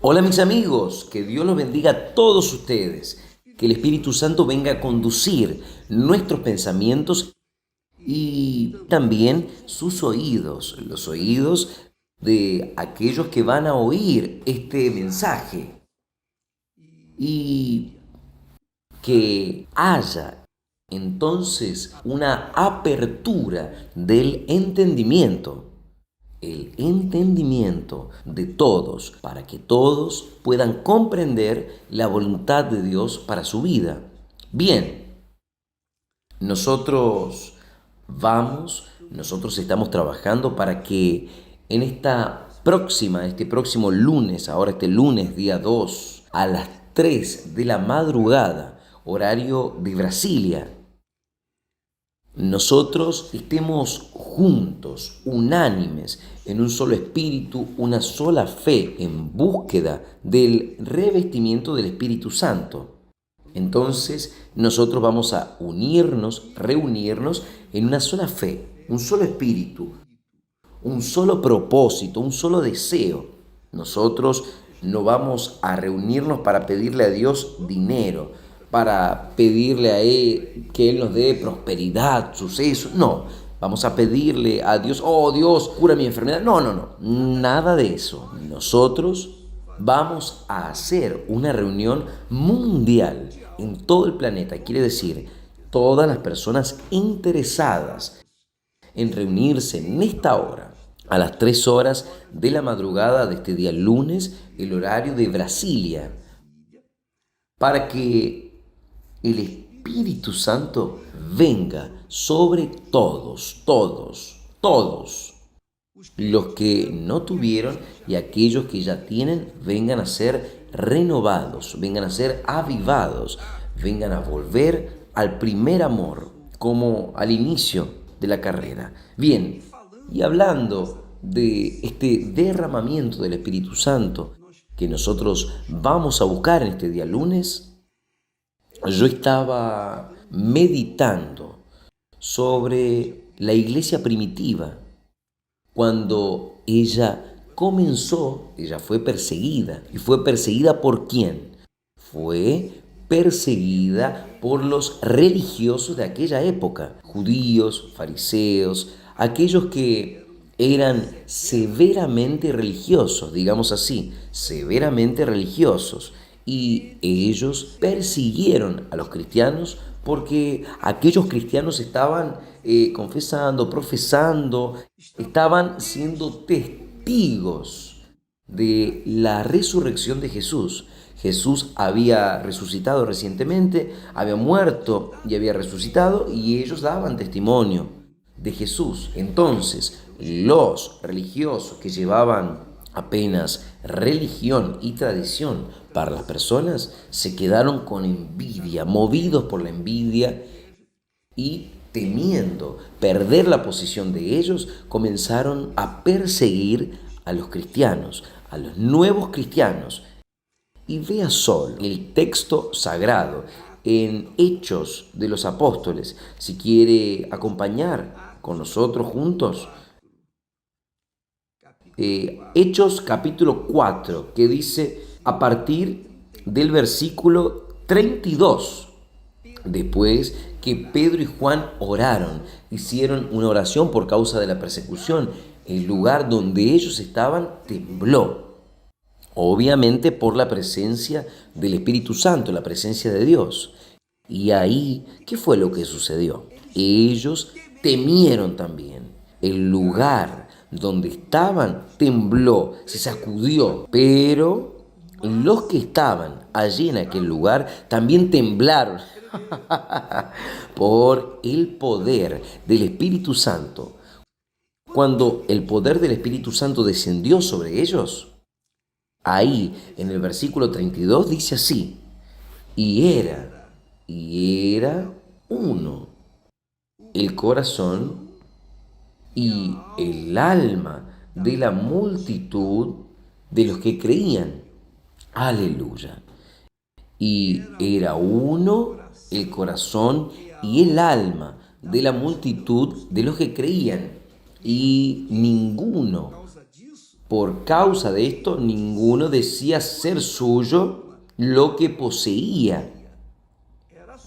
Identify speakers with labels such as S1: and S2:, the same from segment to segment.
S1: Hola mis amigos, que Dios los bendiga a todos ustedes, que el Espíritu Santo venga a conducir nuestros pensamientos y también sus oídos, los oídos de aquellos que van a oír este mensaje y que haya entonces una apertura del entendimiento, el entendimiento de todos, para que todos puedan comprender la voluntad de Dios para su vida. Bien, nosotros nosotros estamos trabajando para que en este próximo lunes, ahora este lunes día 2 a las 3 de la madrugada, horario de Brasilia, nosotros estemos juntos, unánimes, en un solo espíritu, una sola fe, en búsqueda del revestimiento del Espíritu Santo. Entonces nosotros vamos a reunirnos en una sola fe, un solo espíritu, un solo propósito, un solo deseo. Nosotros no vamos a reunirnos para pedirle a Dios dinero, para pedirle a Él que Él nos dé prosperidad, suceso. No, vamos a pedirle a Dios, oh Dios, cura mi enfermedad. No, no, no, nada de eso. Nosotros vamos a hacer una reunión mundial en todo el planeta. Quiere decir, todas las personas interesadas en reunirse en esta hora, a las 3 horas de la madrugada de este día lunes, el horario de Brasilia, para que el Espíritu Santo venga sobre todos. Los que no tuvieron y aquellos que ya tienen vengan a ser renovados, vengan a ser avivados, vengan a volver al primer amor, como al inicio de la carrera. Bien, y hablando de este derramamiento del Espíritu Santo que nosotros vamos a buscar en este día lunes, yo estaba meditando sobre la iglesia primitiva. Cuando ella fue perseguida. ¿Y fue perseguida por quién? Fue perseguida por los religiosos de aquella época, judíos, fariseos, aquellos que eran severamente religiosos, digamos así, severamente religiosos. Y ellos persiguieron a los cristianos porque aquellos cristianos estaban confesando, profesando, estaban siendo testigos de la resurrección de Jesús. Jesús había resucitado recientemente, había muerto y había resucitado, y ellos daban testimonio de Jesús. Entonces, los religiosos que llevaban apenas religión y tradición para las personas se quedaron con envidia, movidos por la envidia y temiendo perder la posición de ellos, comenzaron a perseguir a los cristianos, a los nuevos cristianos. Y vea solo el texto sagrado en Hechos de los Apóstoles, si quiere acompañar con nosotros juntos. Hechos capítulo 4, que dice a partir del versículo 32. Después que Pedro y Juan oraron, hicieron una oración por causa de la persecución, el lugar donde ellos estaban tembló. Obviamente por la presencia del Espíritu Santo, la presencia de Dios. Y ahí, ¿qué fue lo que sucedió? Ellos temieron también. El lugar donde estaban tembló, se sacudió, pero los que estaban allí en aquel lugar también temblaron por el poder del Espíritu Santo. Cuando el poder del Espíritu Santo descendió sobre ellos, ahí en el versículo 32 dice así: y era uno el corazón y el alma de la multitud de los que creían. Aleluya. Y era uno el corazón y el alma de la multitud de los que creían. Y ninguno Por causa de esto, ninguno decía ser suyo lo que poseía,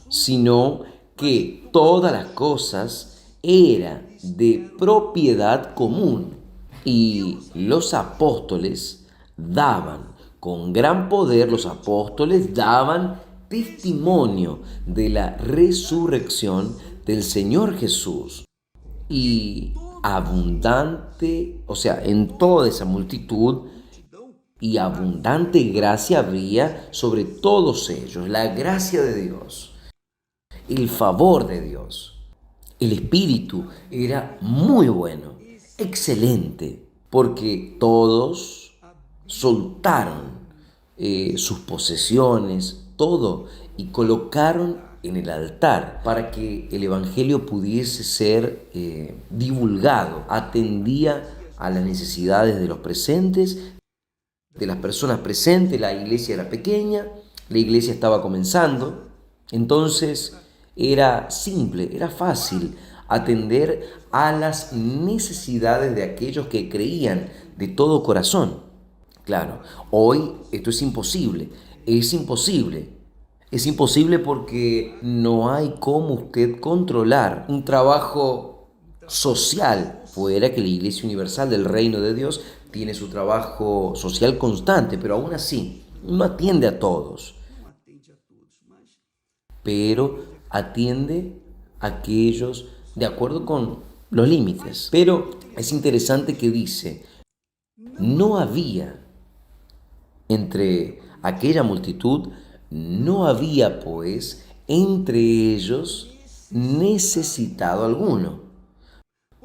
S1: sino que todas las cosas eran de propiedad común. Y los apóstoles daban, con gran poder los apóstoles daban testimonio de la resurrección del Señor Jesús. Y abundante, o sea, en toda esa multitud, y abundante gracia había sobre todos ellos, la gracia de Dios, el favor de Dios. El espíritu era muy bueno, excelente, porque todos soltaron sus posesiones, todo, y colocaron en el altar para que el evangelio pudiese ser divulgado. Atendía a las necesidades de los presentes, de las personas presentes. La iglesia era pequeña, la iglesia estaba comenzando, entonces era simple, era fácil atender a las necesidades de aquellos que creían de todo corazón. Claro, hoy esto es imposible, es imposible. Es imposible porque no hay cómo usted controlar un trabajo social fuera que la Iglesia Universal del Reino de Dios tiene su trabajo social constante, pero aún así no atiende a todos, pero atiende a aquellos de acuerdo con los límites. Pero es interesante que dice, no había entre aquella multitud, no había pues entre ellos necesitado alguno,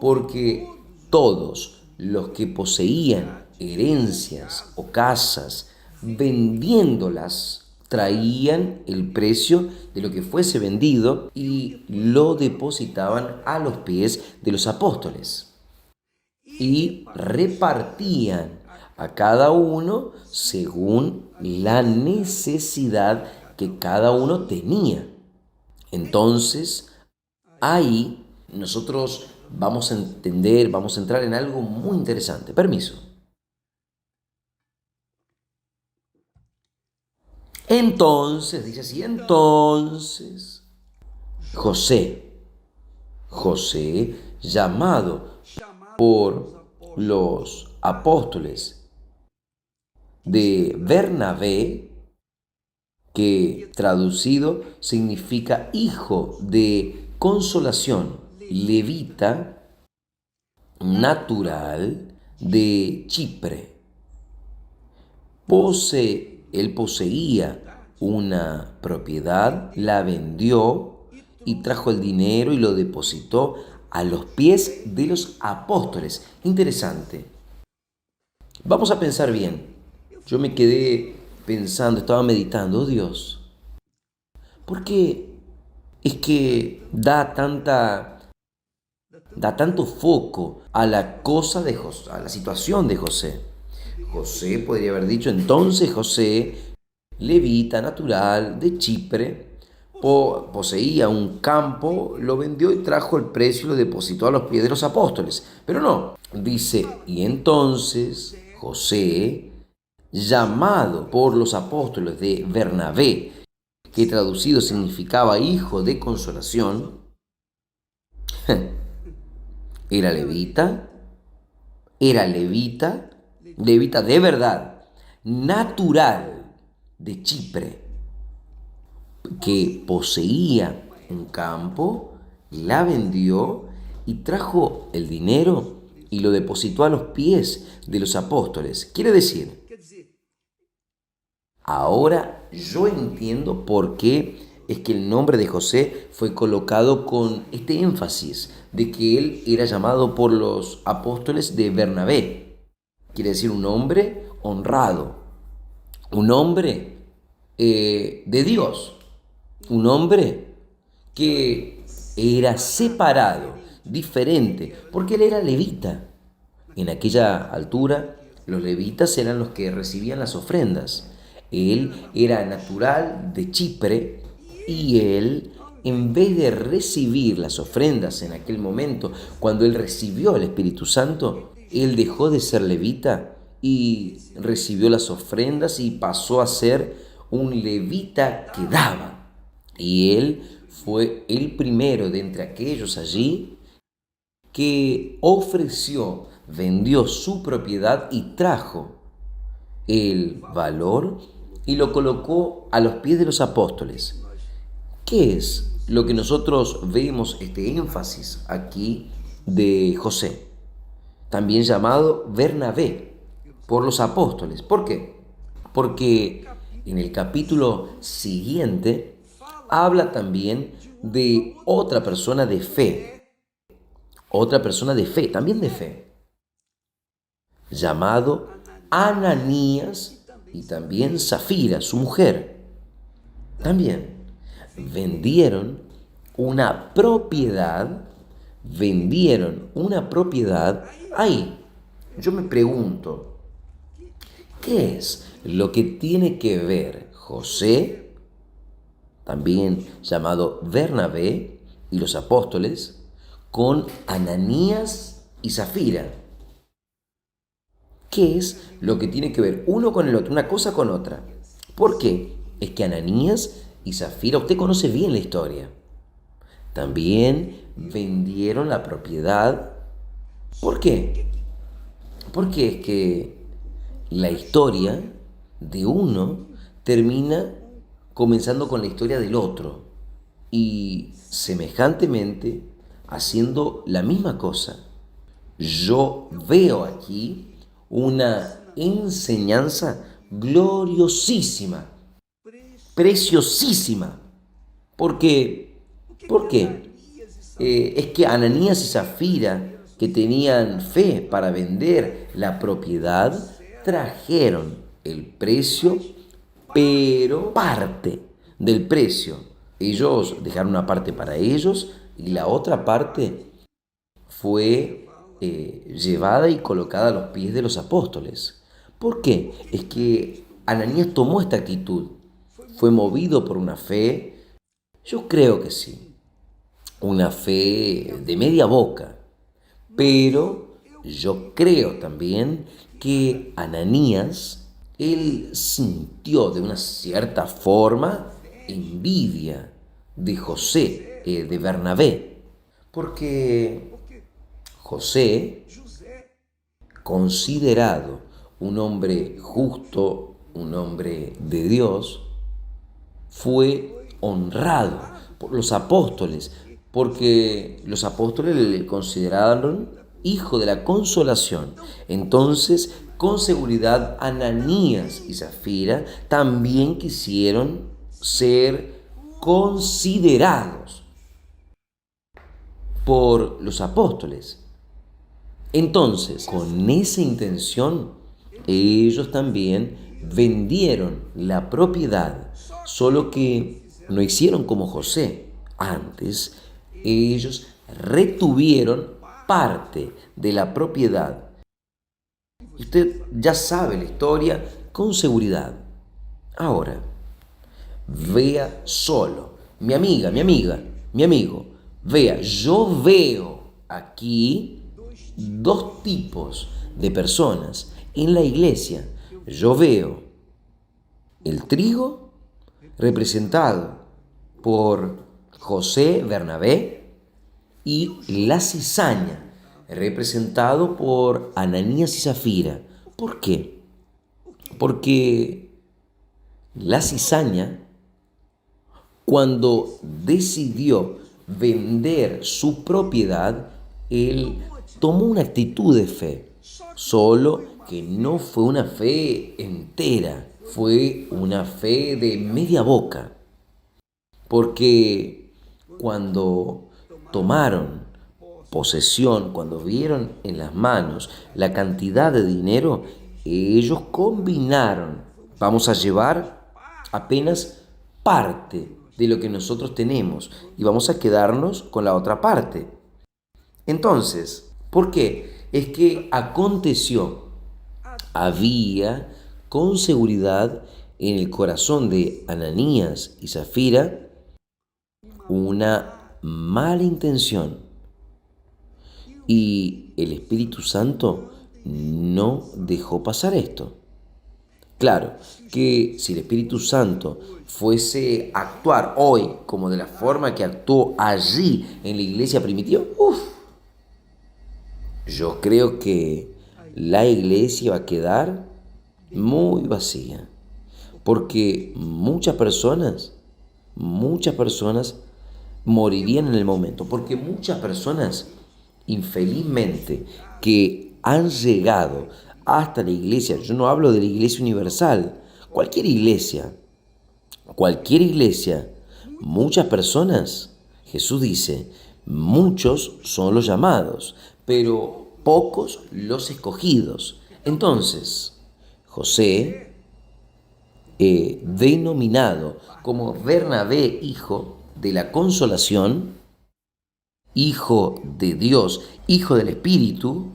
S1: porque todos los que poseían herencias o casas, vendiéndolas, traían el precio de lo que fuese vendido y lo depositaban a los pies de los apóstoles y repartían a cada uno según la necesidad que cada uno tenía. Entonces, ahí nosotros vamos a entender, vamos a entrar en algo muy interesante. Permiso. Entonces, dice así, entonces, José, llamado por los apóstoles de Bernabé, que traducido significa hijo de consolación, levita, natural de Chipre. Él poseía una propiedad, la vendió y trajo el dinero y lo depositó a los pies de los apóstoles. Interesante. Vamos a pensar bien. Yo me quedé pensando, estaba meditando, oh Dios, ¿por qué es que da tanto foco a la cosa de José, a la situación de José? José podría haber dicho entonces José, levita natural de Chipre, poseía un campo, lo vendió y trajo el precio y lo depositó a los pies de los apóstoles. Pero no, dice, y entonces José, llamado por los apóstoles de Bernabé, que traducido significaba hijo de consolación, era levita de verdad, natural de Chipre, que poseía un campo, la vendió y trajo el dinero y lo depositó a los pies de los apóstoles. Quiere decir, ahora yo entiendo por qué es que el nombre de José fue colocado con este énfasis de que él era llamado por los apóstoles de Bernabé. Quiere decir un hombre honrado, un hombre de Dios, un hombre que era separado, diferente, porque él era levita. En aquella altura, los levitas eran los que recibían las ofrendas. Él era natural de Chipre y él, en vez de recibir las ofrendas en aquel momento, cuando él recibió el Espíritu Santo, él dejó de ser levita y recibió las ofrendas y pasó a ser un levita que daba. Y él fue el primero de entre aquellos allí que ofreció, vendió su propiedad y trajo el valor y lo colocó a los pies de los apóstoles. ¿Qué es lo que nosotros vemos este énfasis aquí de José? También llamado Bernabé por los apóstoles. ¿Por qué? Porque en el capítulo siguiente habla también de otra persona de fe, también de fe, llamado Ananías y también Zafira, su mujer. También vendieron una propiedad, vendieron una propiedad ahí. Yo me pregunto, ¿qué es lo que tiene que ver José, también llamado Bernabé, y los apóstoles, con Ananías y Zafira? ¿Qué es lo que tiene que ver uno con el otro, una cosa con otra? ¿Por qué? Es que Ananías y Zafira, usted conoce bien la historia, también vendieron la propiedad. ¿Por qué? Porque es que la historia de uno termina comenzando con la historia del otro y semejantemente haciendo la misma cosa. Yo veo aquí una enseñanza gloriosísima, preciosísima. Porque, ¿por qué? Es que Ananías y Zafira, que tenían fe para vender la propiedad, trajeron el precio, pero parte del precio. Ellos dejaron una parte para ellos y la otra parte fue llevada y colocada a los pies de los apóstoles. ¿Por qué? Es que Ananías tomó esta actitud. Fue movido por una fe, yo creo que sí, una fe de media boca, pero yo creo también que Ananías, él sintió de una cierta forma envidia de José, de Bernabé, porque José, considerado un hombre justo, un hombre de Dios, fue honrado por los apóstoles, porque los apóstoles le consideraron hijo de la consolación. Entonces, con seguridad, Ananías y Zafira también quisieron ser considerados por los apóstoles. Entonces, con esa intención, ellos también vendieron la propiedad, solo que no hicieron como José. Antes, ellos retuvieron parte de la propiedad. Usted ya sabe la historia con seguridad. Ahora, vea solo, mi amiga, mi amigo, vea, yo veo aquí dos tipos de personas en la iglesia. Yo veo el trigo representado por José Bernabé y la cizaña representado por Ananías y Zafira. ¿Por qué? Porque la cizaña, cuando decidió vender su propiedad, él tomó una actitud de fe, solo que no fue una fe entera, fue una fe de media boca, porque cuando tomaron posesión, cuando vieron en las manos la cantidad de dinero, ellos combinaron, vamos a llevar apenas parte de lo que nosotros tenemos y vamos a quedarnos con la otra parte. Entonces, ¿por qué? Es que aconteció, había con seguridad en el corazón de Ananías y Zafira una mala intención y el Espíritu Santo no dejó pasar esto. Claro, que si el Espíritu Santo fuese a actuar hoy como de la forma que actuó allí en la iglesia primitiva, yo creo que la iglesia va a quedar muy vacía, porque muchas personas morirían en el momento, porque muchas personas, infelizmente, que han llegado hasta la iglesia, yo no hablo de la iglesia universal, cualquier iglesia, muchas personas, Jesús dice, muchos son los llamados, pero pocos los escogidos. Entonces, José, denominado como Bernabé, hijo de la consolación, hijo de Dios, hijo del Espíritu,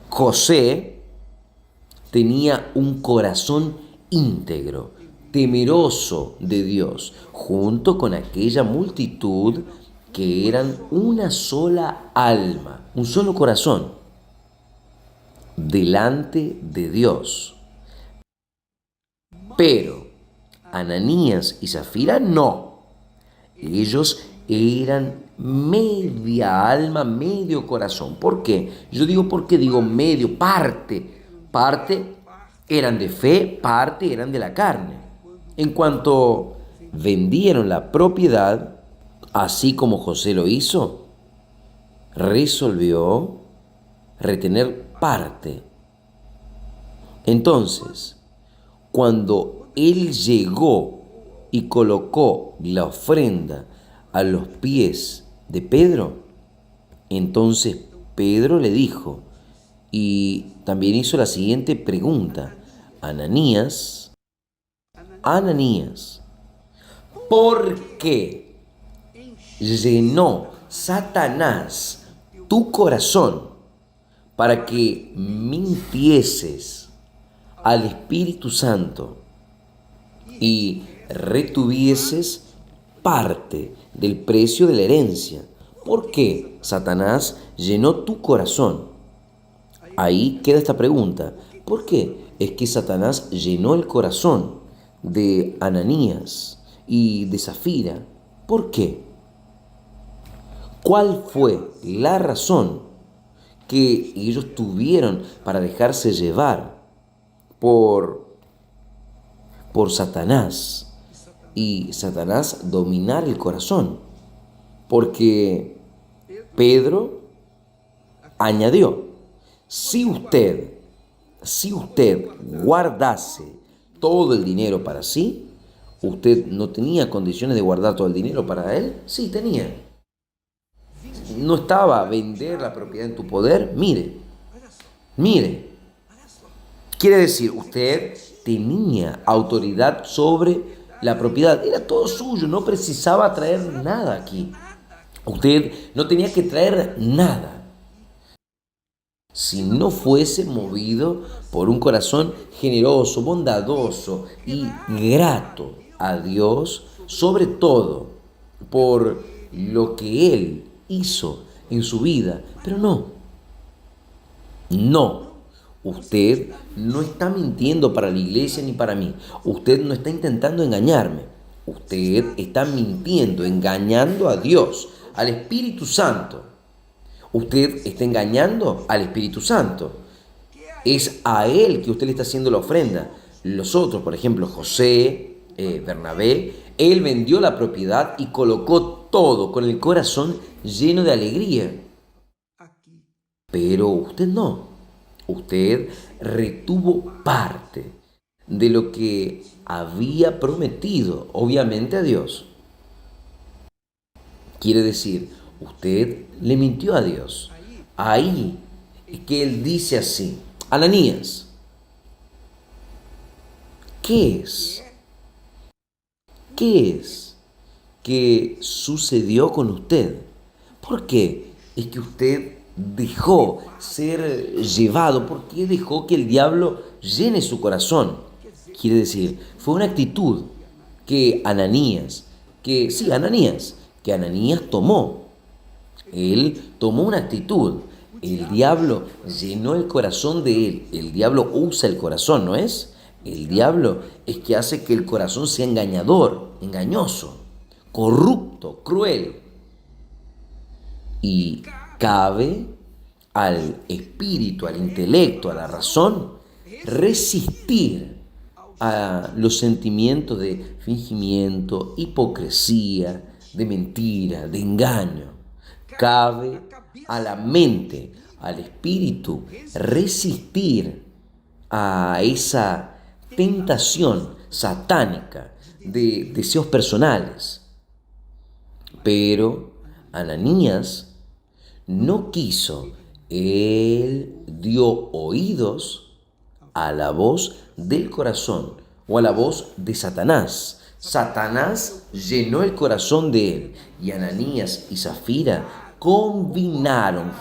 S1: José tenía un corazón íntegro, temeroso de Dios, junto con aquella multitud que eran una sola alma, un solo corazón, delante de Dios. Pero Ananías y Zafira no. Ellos eran media alma, medio corazón. ¿Por qué? Yo digo porque digo medio, parte. Parte eran de fe, parte eran de la carne. En cuanto vendieron la propiedad, así como José lo hizo, resolvió retener parte. Entonces, cuando él llegó y colocó la ofrenda a los pies de Pedro, entonces Pedro le dijo, y también hizo la siguiente pregunta: Ananías, Ananías, ¿por qué llenó Satanás tu corazón para que mintieses al Espíritu Santo y retuvieses parte del precio de la herencia? ¿Por qué Satanás llenó tu corazón? Ahí queda esta pregunta. ¿Por qué es que Satanás llenó el corazón de Ananías y de Zafira? ¿Por qué? ¿Cuál fue la razón que ellos tuvieron para dejarse llevar por Satanás y Satanás dominar el corazón? Porque Pedro añadió, si usted guardase todo el dinero para sí, ¿usted no tenía condiciones de guardar todo el dinero para él? Sí, tenía. ¿No estaba a vender la propiedad en tu poder? Mire. Quiere decir, usted tenía autoridad sobre la propiedad. Era todo suyo, no precisaba traer nada aquí. Usted no tenía que traer nada si no fuese movido por un corazón generoso, bondadoso y grato a Dios, sobre todo por lo que Él hizo en su vida. Pero no. Usted no está mintiendo para la iglesia ni para mí. Usted no está intentando engañarme. Usted está mintiendo, engañando a Dios, al Espíritu Santo. Usted está engañando al Espíritu Santo. Es a Él que usted le está haciendo la ofrenda. Los otros, por ejemplo, José, Bernabé, él vendió la propiedad y colocó todo con el corazón lleno de alegría. Pero usted no. Usted retuvo parte de lo que había prometido, obviamente a Dios. Quiere decir, usted le mintió a Dios. Ahí es que Él dice así: Ananías, ¿qué es? ¿Qué es que sucedió con usted? ¿Por qué es que usted dejó ser llevado? ¿Por qué dejó que el diablo llene su corazón? Quiere decir, fue una actitud que Ananías tomó. Él tomó una actitud. El diablo llenó el corazón de él. El diablo usa el corazón, ¿no es? El diablo es que hace que el corazón sea engañador, engañoso, corrupto, cruel. Y cabe al espíritu, al intelecto, a la razón, resistir a los sentimientos de fingimiento, hipocresía, de mentira, de engaño. Cabe a la mente, al espíritu, resistir a esa tentación satánica de deseos personales. Pero Ananías no quiso. Él dio oídos a la voz del corazón o a la voz de Satanás. Satanás llenó el corazón de él y Ananías y Zafira concordaron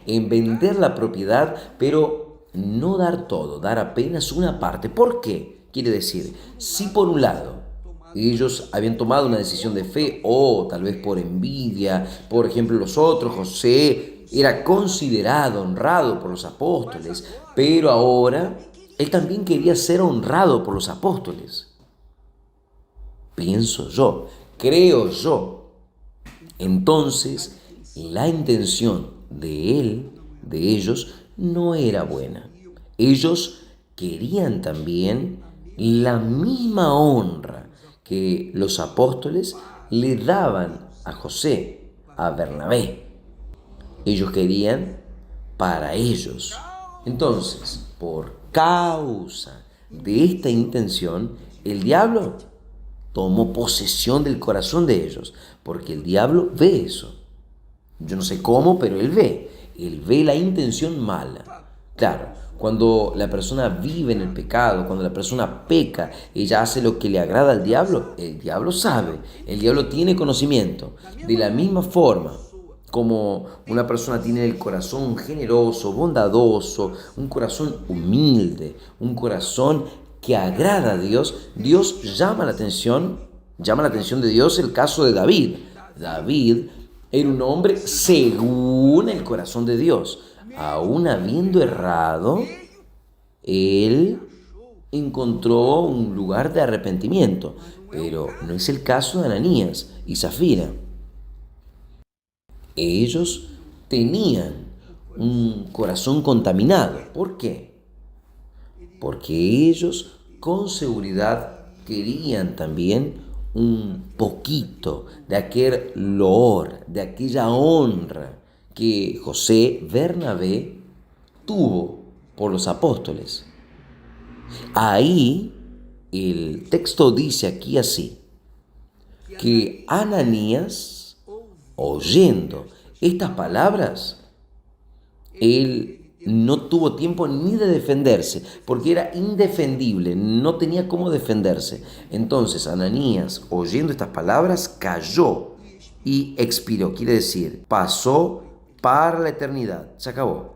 S1: en vender la propiedad, pero no dar todo, dar apenas una parte. ¿Por qué? Quiere decir, si por un lado ellos habían tomado una decisión de fe o tal vez por envidia, por ejemplo los otros, José era considerado, honrado por los apóstoles, pero ahora él también quería ser honrado por los apóstoles. Pienso yo, creo yo. Entonces, la intención de él, de ellos, no era buena. Ellos querían también la misma honra que los apóstoles le daban a José, a Bernabé. Ellos querían para ellos. Entonces, por causa de esta intención, el diablo tomó posesión del corazón de ellos, porque el diablo ve eso. Yo no sé cómo, pero él ve la intención mala. Claro, cuando la persona vive en el pecado, cuando la persona peca, ella hace lo que le agrada al diablo, el diablo sabe, el diablo tiene conocimiento. De la misma forma como una persona tiene el corazón generoso, bondadoso, un corazón humilde, un corazón que agrada a Dios, Dios llama la atención de Dios el caso de David. David era un hombre según el corazón de Dios. Aún habiendo errado, él encontró un lugar de arrepentimiento, pero no es el caso de Ananías y Zafira. Ellos tenían un corazón contaminado. ¿Por qué? Porque ellos con seguridad querían también un poquito de aquel loor, de aquella honra que José Bernabé tuvo por los apóstoles. Ahí el texto dice aquí así, que Ananías, oyendo estas palabras, él no tuvo tiempo ni de defenderse, porque era indefendible, no tenía cómo defenderse. Entonces Ananías, oyendo estas palabras, cayó y expiró, quiere decir, pasó para la eternidad, se acabó.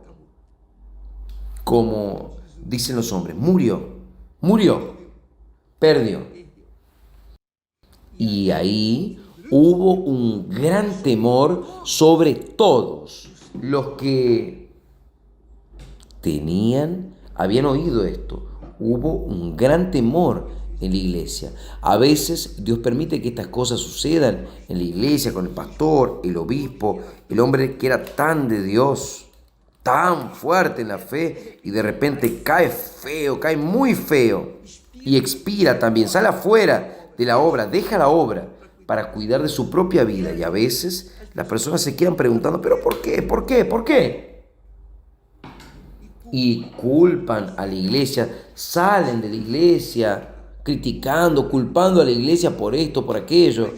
S1: Como dicen los hombres, murió, perdió. Y ahí hubo un gran temor sobre todos los que habían oído esto. Hubo un gran temor en la iglesia. A veces Dios permite que estas cosas sucedan en la iglesia, con el pastor, el obispo, el hombre que era tan de Dios, tan fuerte en la fe, y de repente cae feo, cae muy feo, y expira también, sale afuera de la obra, deja la obra para cuidar de su propia vida. Y a veces las personas se quedan preguntando, ¿pero por qué? ¿Por qué? ¿Por qué? Y culpan a la iglesia, salen de la iglesia criticando, culpando a la iglesia por esto, por aquello,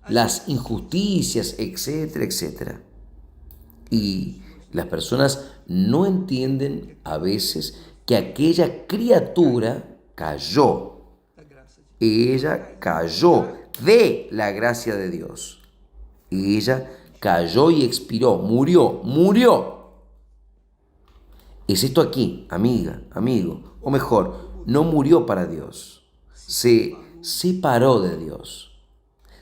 S1: las injusticias, etcétera, etcétera. Y las personas no entienden a veces que aquella criatura cayó. Ella cayó de la gracia de Dios. Ella cayó y expiró, murió. Es esto aquí, amiga, amigo, o mejor, no murió para Dios, se separó de Dios,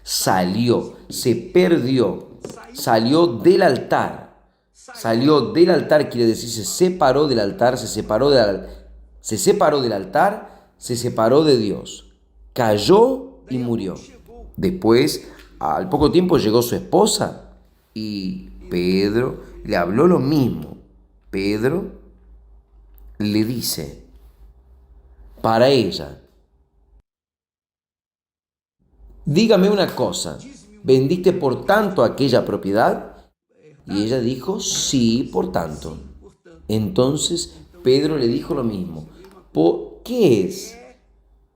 S1: salió, se perdió salió del altar. Salió del altar quiere decir se separó del altar, se separó del altar, se separó de Dios. Cayó y murió. Después, al poco tiempo llegó su esposa y Pedro le habló lo mismo. Pedro le dice para ella: dígame una cosa, ¿vendiste por tanto aquella propiedad? Y ella dijo: sí, por tanto. Entonces Pedro le dijo lo mismo: ¿por qué es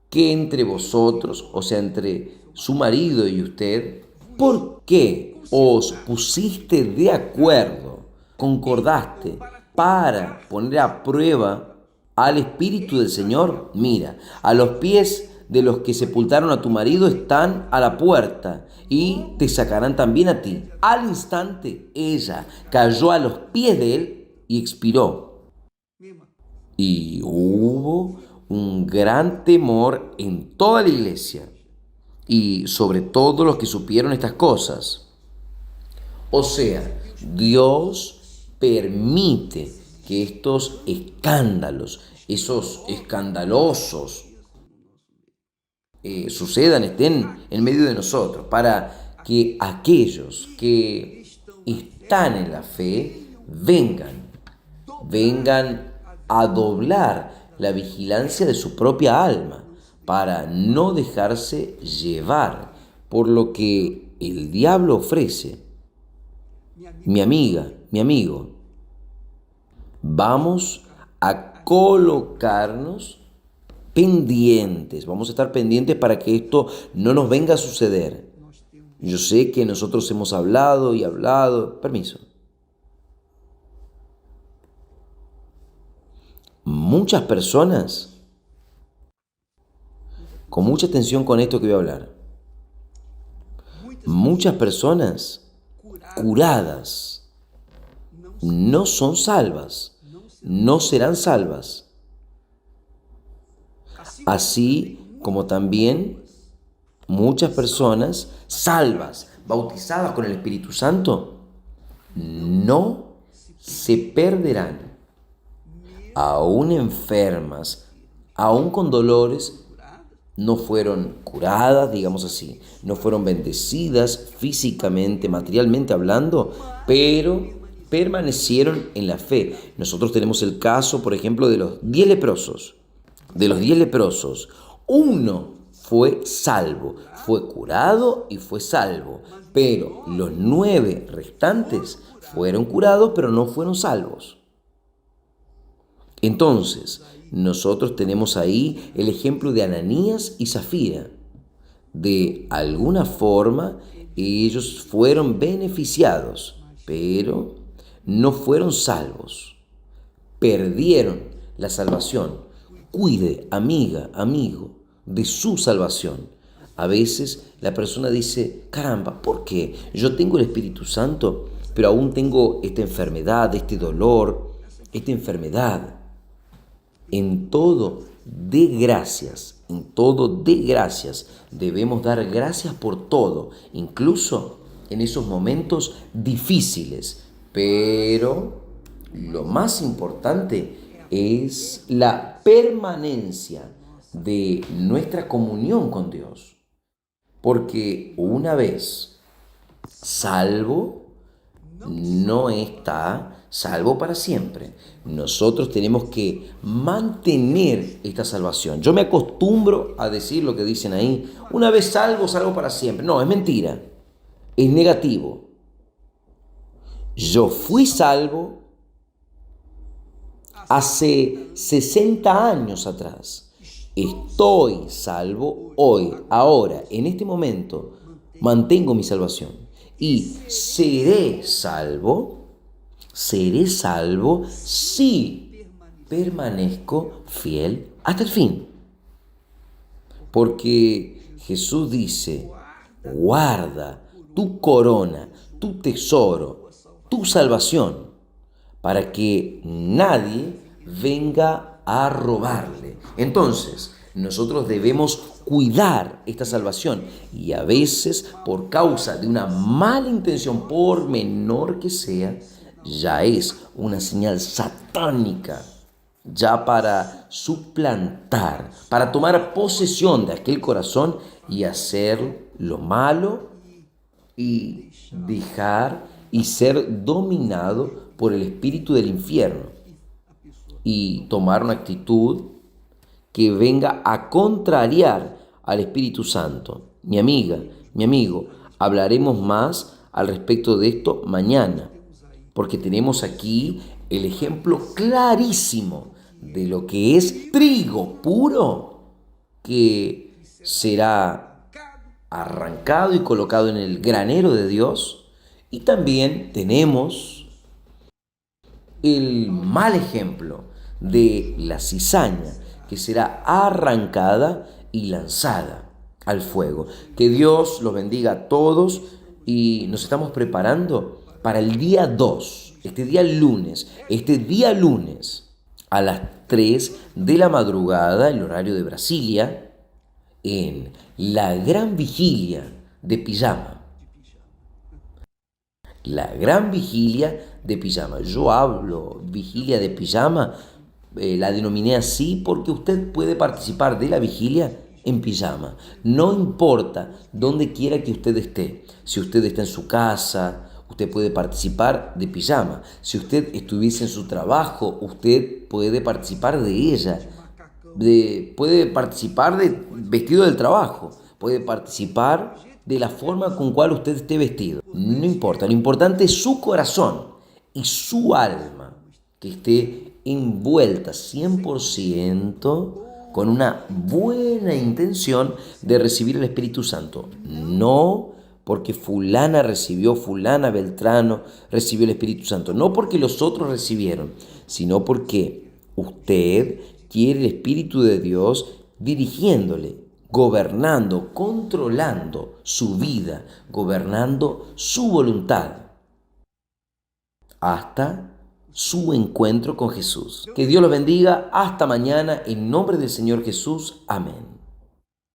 S1: que entre vosotros, o sea, entre su marido y usted, por qué os pusiste de acuerdo, concordaste para poner a prueba al Espíritu del Señor? Mira, a los pies de los que sepultaron a tu marido están a la puerta y te sacarán también a ti. Al instante ella cayó a los pies de él y expiró. Y hubo un gran temor en toda la iglesia y sobre todo los que supieron estas cosas. O sea, Dios permite que estos escándalos, esos escandalosos, sucedan, estén en medio de nosotros, para que aquellos que están en la fe vengan a doblar la vigilancia de su propia alma, para no dejarse llevar por lo que el diablo ofrece. Mi amiga, mi amigo, vamos a colocarnos pendientes, vamos a estar pendientes para que esto no nos venga a suceder. Yo sé que nosotros hemos hablado y hablado, permiso. Muchas personas, con mucha atención con esto que voy a hablar, muchas personas curadas no son salvas, no serán salvas. Así como también muchas personas salvas, bautizadas con el Espíritu Santo, no se perderán. Aún enfermas, aún con dolores, no fueron curadas, digamos así, no fueron bendecidas físicamente, materialmente hablando, pero permanecieron en la fe. Nosotros tenemos el caso, por ejemplo, de los 10 leprosos. De los 10 leprosos, uno fue salvo, fue curado y fue salvo, pero los 9 restantes fueron curados, pero no fueron salvos. Entonces, nosotros tenemos ahí el ejemplo de Ananías y Zafira. De alguna forma, ellos fueron beneficiados, pero no fueron salvos. Perdieron la salvación. Cuide, amiga, amigo, de su salvación. A veces la persona dice: caramba, ¿por qué? Yo tengo el Espíritu Santo, pero aún tengo esta enfermedad, este dolor, esta enfermedad. En todo, dé gracias. En todo, dé gracias. Debemos dar gracias por todo, incluso en esos momentos difíciles. Pero lo más importante es la permanencia de nuestra comunión con Dios. Porque una vez salvo, no está salvo para siempre. Nosotros tenemos que mantener esta salvación. Yo me acostumbro a decir lo que dicen ahí: una vez salvo, salvo para siempre. No, es mentira. Es negativo. Yo fui salvo hace 60 años atrás. Estoy salvo hoy, ahora, en este momento. Mantengo mi salvación. Y seré salvo si permanezco fiel hasta el fin. Porque Jesús dice: guarda tu corona, tu tesoro, tu salvación, para que nadie venga a robarle. Entonces, Nosotros debemos cuidar esta salvación y a veces por causa de una mala intención, por menor que sea, ya es una señal satánica, ya para suplantar, para tomar posesión de aquel corazón y hacer lo malo y dejar y ser dominado por el espíritu del infierno y tomar una actitud que venga a contrariar al Espíritu Santo. Mi amiga, mi amigo, hablaremos más al respecto de esto mañana, porque tenemos aquí el ejemplo clarísimo de lo que es trigo puro que será arrancado y colocado en el granero de Dios. Y también tenemos el mal ejemplo de la cizaña que será arrancada y lanzada al fuego. Que Dios los bendiga a todos y nos estamos preparando para el día 2, este día lunes a las 3 de la madrugada, el horario de Brasilia, en la gran vigilia de pijama. La gran vigilia de pijama. Yo hablo vigilia de pijama, la denominé así porque usted puede participar de la vigilia en pijama. No importa dónde quiera que usted esté. Si usted está en su casa, usted puede participar de pijama. Si usted estuviese en su trabajo, usted puede participar de ella. Puede participar de vestido del trabajo. Puede participar de la forma con cual usted esté vestido. No importa, lo importante es su corazón y su alma, que esté envuelta 100% con una buena intención de recibir el Espíritu Santo. No porque fulana recibió, fulana Beltrano recibió el Espíritu Santo. No porque los otros recibieron, sino porque usted quiere el Espíritu de Dios dirigiéndole, gobernando, controlando su vida, gobernando su voluntad, hasta su encuentro con Jesús. Que Dios los bendiga. Hasta mañana, en nombre del Señor Jesús. Amén.